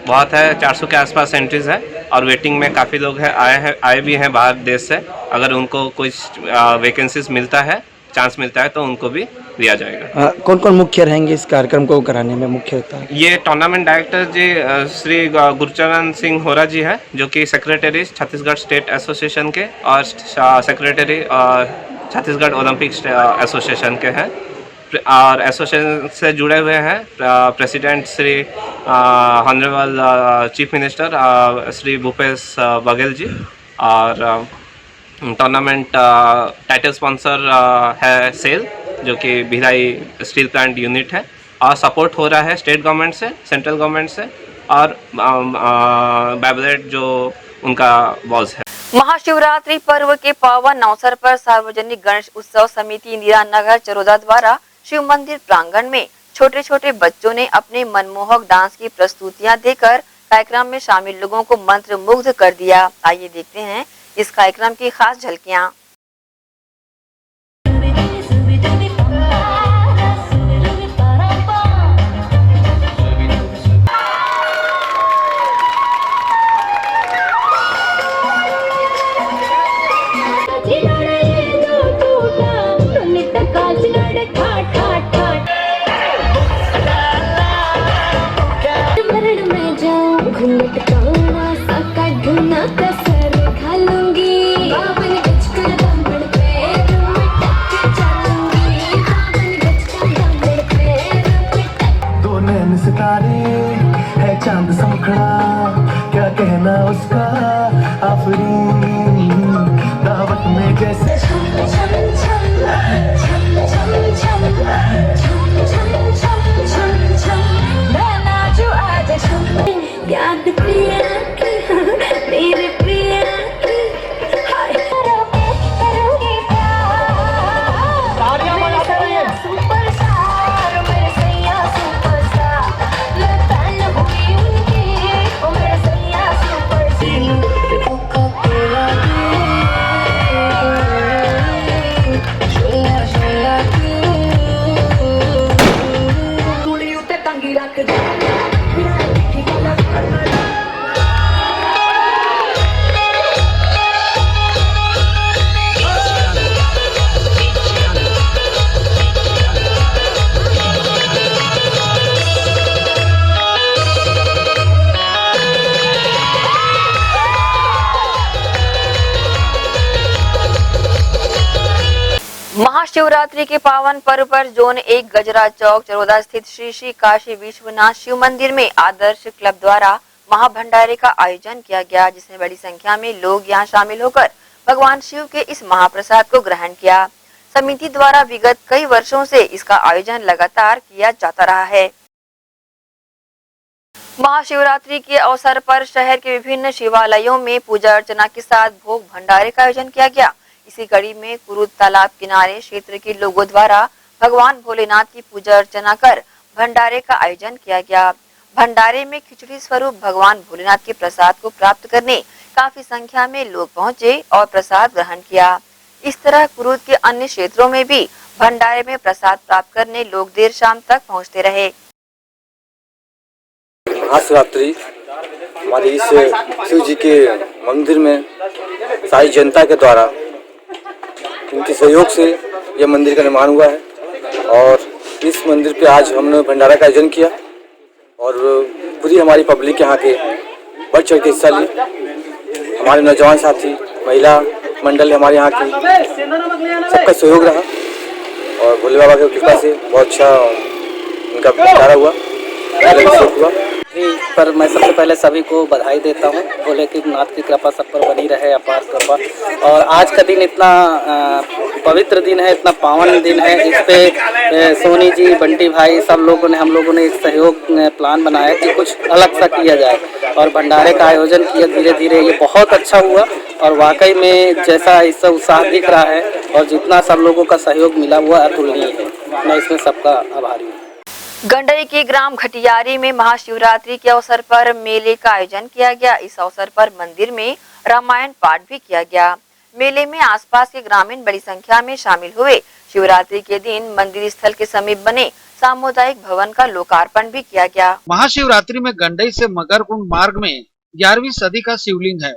बहुत है, 400 के आसपास एंट्रीज है और वेटिंग में काफ़ी लोग आए भी हैं बाहर देश से। अगर उनको कुछ वैकेंसीज मिलता है, चांस मिलता है, तो उनको भी दिया जाएगा। कौन कौन मुख्य रहेंगे इस कार्यक्रम को कराने में? मुख्य होता है ये टूर्नामेंट डायरेक्टर जी श्री गुरचरण सिंह होरा जी है, जो कि सेक्रेटरी छत्तीसगढ़ स्टेट एसोसिएशन के और सेक्रेटरी छत्तीसगढ़ ओलंपिक एसोसिएशन के हैं, और एसोसिएशन से जुड़े हुए हैं president Shri honourable chief minister Shri Bhupesh Baghel ji, और टूर्नामेंट टाइटल स्पॉन्सर है सेल, जो कि भिलाई स्टील प्लांट यूनिट है, और सपोर्ट हो रहा है स्टेट गवर्नमेंट से, सेंट्रल गवर्नमेंट से, और बैबलेट जो उनका बॉस है। महाशिवरात्रि पर्व के पावन अवसर पर सार्वजनिक गणेश उत्सव समिति इंदिरा नगर चरोदा द्वारा शिव मंदिर प्रांगण में छोटे छोटे बच्चों ने अपने मनमोहक डांस की प्रस्तुतियां देकर कार्यक्रम में शामिल लोगों को मंत्र मुग्ध कर दिया। आइए देखते हैं इस कार्यक्रम की खास झलकियां। चांद समखड़ा क्या कहना उसका, आफरीन दावत में जैसे याद प्रिया की मेरे प्रिया की करोगे प्यार सुपरस्टार मेरे सैया सुपरस्टार मैं फैन हुई उनकी ओ मेरे सैया सुपरस्टार कोका कोला शोला शोला तूली उते टंगी रख दे। महाशिवरात्रि के पावन पर्व पर जोन 1 गजरा चौक चरोदा स्थित श्री श्री काशी विश्वनाथ शिव मंदिर में आदर्श क्लब द्वारा महाभंडारे का आयोजन किया गया, जिसमें बड़ी संख्या में लोग यहां शामिल होकर भगवान शिव के इस महाप्रसाद को ग्रहण किया। समिति द्वारा विगत कई वर्षों से इसका आयोजन लगातार किया जाता रहा है। महाशिवरात्रि के अवसर पर शहर के विभिन्न शिवालयों में पूजा अर्चना के साथ भोग भंडारे का आयोजन किया गया। इसी कड़ी में कुरुद तालाब किनारे क्षेत्र के लोगों द्वारा भगवान भोलेनाथ की पूजा अर्चना कर भंडारे का आयोजन किया गया। भंडारे में खिचड़ी स्वरूप भगवान भोलेनाथ के प्रसाद को प्राप्त करने काफी संख्या में लोग पहुंचे और प्रसाद ग्रहण किया। इस तरह कुरुद के अन्य क्षेत्रों में भी भंडारे में प्रसाद प्राप्त करने लोग देर शाम तक पहुंचते रहे। महाशिवरात्रि हमारे इस शिव जी के मंदिर में सारी जनता के द्वारा उनके सहयोग से यह मंदिर का निर्माण हुआ है और इस मंदिर पे आज हमने भंडारा का आयोजन किया और पूरी हमारी पब्लिक यहाँ के बढ़ चढ़ के हिस्सा ली। हमारे नौजवान साथी, महिला मंडल हमारे यहाँ की सबका सहयोग रहा और भोले बाबा की कृपा से बहुत अच्छा इनका भंडारा हुआ। पर मैं सबसे पहले सभी को बधाई देता हूँ। भोले की नाथ की कृपा सब पर बनी रहे, अपार कृपा। और आज का दिन इतना पवित्र दिन है, इतना पावन दिन है। इस पे सोनी जी, बंटी भाई, सब लोगों ने, हम लोगों ने एक सहयोग प्लान बनाया कि कुछ अलग सा किया जाए और भंडारे का आयोजन किया। धीरे धीरे ये बहुत अच्छा हुआ और वाकई में जैसा इससे उत्साह दिख रहा है और जितना सब लोगों का सहयोग मिला हुआ अतुलनीय है। मैं इसमें सबका आभारी हूँ। गंडई के ग्राम घटियारी में महाशिवरात्रि के अवसर पर मेले का आयोजन किया गया। इस अवसर पर मंदिर में रामायण पाठ भी किया गया। मेले में आसपास के ग्रामीण बड़ी संख्या में शामिल हुए। शिवरात्रि के दिन मंदिर स्थल के समीप बने सामुदायिक भवन का लोकार्पण भी किया गया। महाशिवरात्रि में गंडई से मगरकुंड मार्ग में 11वीं सदी का शिवलिंग है।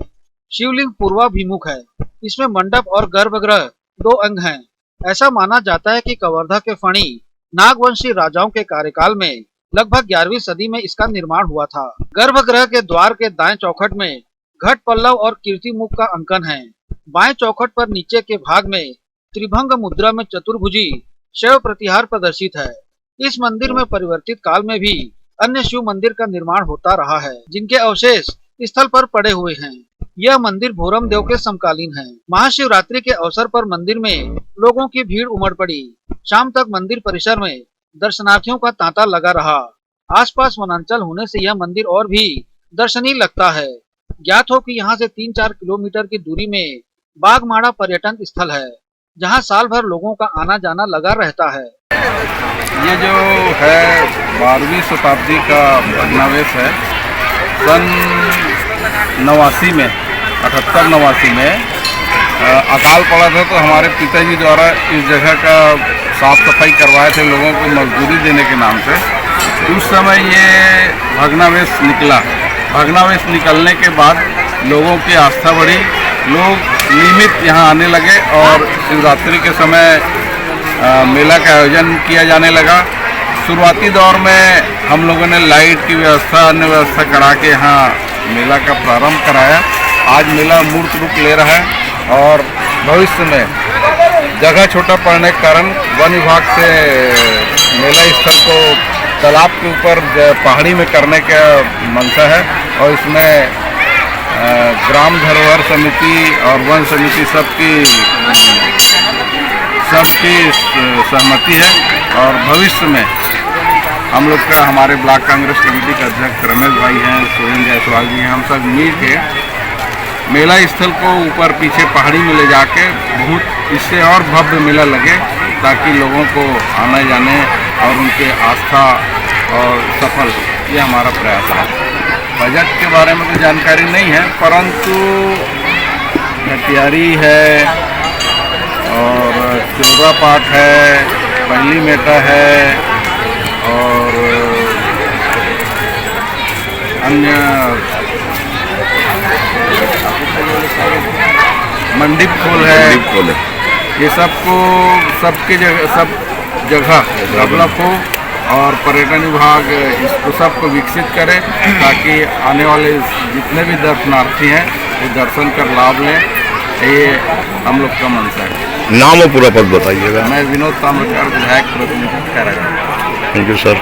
शिवलिंग पूर्वाभिमुख है। इसमें मंडप और गर्भगृह 2 अंग हैं। ऐसा माना जाता है कि कवर्धा के फणी नागवंशी राजाओं के कार्यकाल में लगभग 11वीं सदी में इसका निर्माण हुआ था। गर्भगृह के द्वार के दाएं चौखट में घट पल्लव और कीर्ति मुख का अंकन है। बाएं चौखट पर नीचे के भाग में त्रिभंग मुद्रा में चतुर्भुजी शैव प्रतिहार प्रदर्शित है। इस मंदिर में परिवर्तित काल में भी अन्य शिव मंदिर का निर्माण होता रहा है, जिनके अवशेष स्थल पर पड़े हुए हैं। यह मंदिर भोरम देव के समकालीन है। महाशिवरात्रि के अवसर पर मंदिर में लोगों की भीड़ उमड़ पड़ी। शाम तक मंदिर परिसर में दर्शनार्थियों का तांता लगा रहा। आसपास वनांचल होने से यह मंदिर और भी दर्शनीय लगता है। ज्ञात हो कि यहाँ से 3-4 किलोमीटर की दूरी में बागमाड़ा पर्यटन स्थल है, जहाँ साल भर लोगों का आना जाना लगा रहता है। ये जो है 12वीं शताब्दी का भग्नावशेष है। सन 89 में 88-89 में अकाल पड़ा था, तो हमारे पिताजी द्वारा इस जगह का साफ सफाई करवाए थे लोगों को मजदूरी देने के नाम से। उस समय ये भग्नावशेष निकला। भग्नावशेष निकलने के बाद लोगों की आस्था बढ़ी, लोग नियमित यहाँ आने लगे और शिवरात्रि के समय मेला का आयोजन किया जाने लगा। शुरुआती दौर में हम लोगों ने लाइट की व्यवस्था, अन्य व्यवस्था करा के यहाँ मेला का प्रारंभ कराया। आज मेला मूर्त रूप ले रहा है और भविष्य में जगह छोटा पड़ने के कारण वन विभाग से मेला स्थल को तालाब के ऊपर पहाड़ी में करने का मंशा है और इसमें ग्राम धरोहर समिति और वन समिति सबकी सहमति है और भविष्य में हम लोग का, हमारे ब्लॉक कांग्रेस कमेटी के अध्यक्ष रमेश भाई हैं, सुरेंद्र जायसवाल जी हैं, हम सब मिल के मेला स्थल को ऊपर पीछे पहाड़ी में ले जाके बहुत इससे और भव्य मेला लगे, ताकि लोगों को आने जाने और उनके आस्था और सफल हो। ये हमारा प्रयास है। बजट के बारे में तो जानकारी नहीं है, परंतु घटियारी है और चोरा पाठ है, पहली मेटा है और अन्य मंडी खोल है। ये सबकी जगह, सब जगह डेवलप हो और पर्यटन विभाग इसको सबको विकसित करे, ताकि आने वाले जितने भी दर्शनार्थी हैं वो दर्शन कर लाभ लें। ये हम लोग का मंशा है। नाम और पूरा पद बताइएगा। मैं विनोद ताम्रकार, विधायक प्रतिनिधि खैरागढ़। Thank you sir.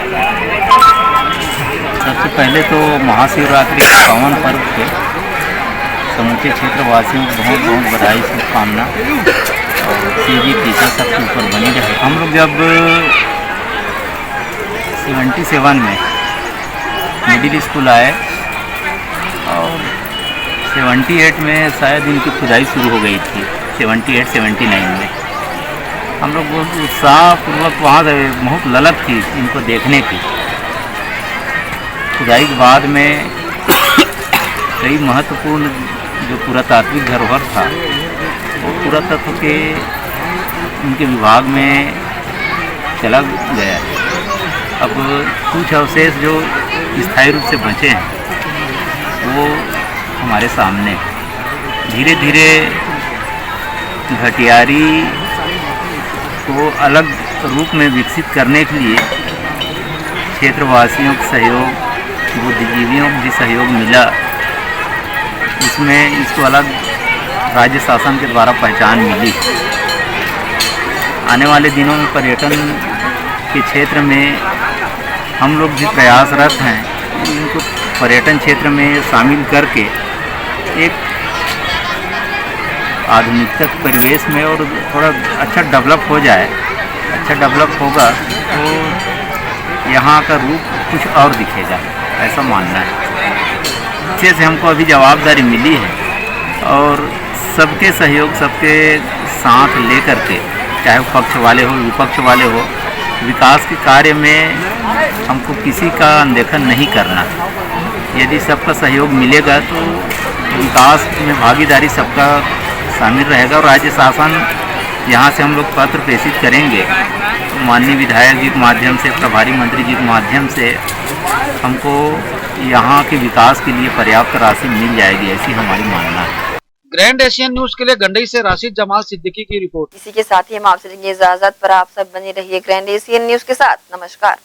सबसे पहले तो महाशिवरात्रि के पावन पर्व के समूचे क्षेत्रवासियों को बहुत बहुत बधाई, शुभकामना और शिव जी की इच्छा सबके ऊपर बनी रहे। हम लोग जब 77 में मिडिल स्कूल आए और 78 में शायद इनकी खुदाई शुरू हो गई थी। 78-79 में हम लोग बहुत उत्साहपूर्वक वहाँ से बहुत ललक थी इनको देखने की। खुदाई के बाद में कई महत्वपूर्ण जो पुरातात्विक धरोहर था वो पुरातत्व के उनके विभाग में चला गया। अब कुछ अवशेष जो स्थायी रूप से बचे हैं वो हमारे सामने। धीरे धीरे घटियारी को अलग रूप में विकसित करने के लिए क्षेत्रवासियों का सहयोग, बुद्धिजीवियों का भी सहयोग मिला। इसमें इसको अलग राज्य शासन के द्वारा पहचान मिली। आने वाले दिनों में पर्यटन के क्षेत्र में हम लोग भी प्रयासरत हैं इनको पर्यटन क्षेत्र में शामिल करके एक आधुनिकता परिवेश में और थोड़ा अच्छा डेवलप हो जाए। अच्छा डेवलप होगा तो यहाँ का रूप कुछ और दिखेगा, ऐसा मानना है। अच्छे से हमको अभी जवाबदारी मिली है और सबके सहयोग, सबके साथ लेकर के, चाहे वो पक्ष वाले हो विपक्ष वाले हो, विकास के कार्य में हमको किसी का अनदेखा नहीं करना। यदि सबका सहयोग मिलेगा तो विकास में भागीदारी सबका शामिल रहेगा। और राज्य शासन यहाँ से हम लोग पत्र प्रेषित करेंगे तो माननीय विधायक जी के माध्यम से, प्रभारी मंत्री जी के माध्यम से हमको यहाँ के विकास के लिए पर्याप्त राशि मिल जाएगी, ऐसी हमारी मानना है। ग्रैंड एशियन न्यूज के लिए गंडई से राशिद जमाल सिद्दीकी की रिपोर्ट। इसी के साथ ही हम आपसे लेंगे इजाजत, पर आप सब बने रहिए ग्रैंड एशियन न्यूज के साथ। नमस्कार।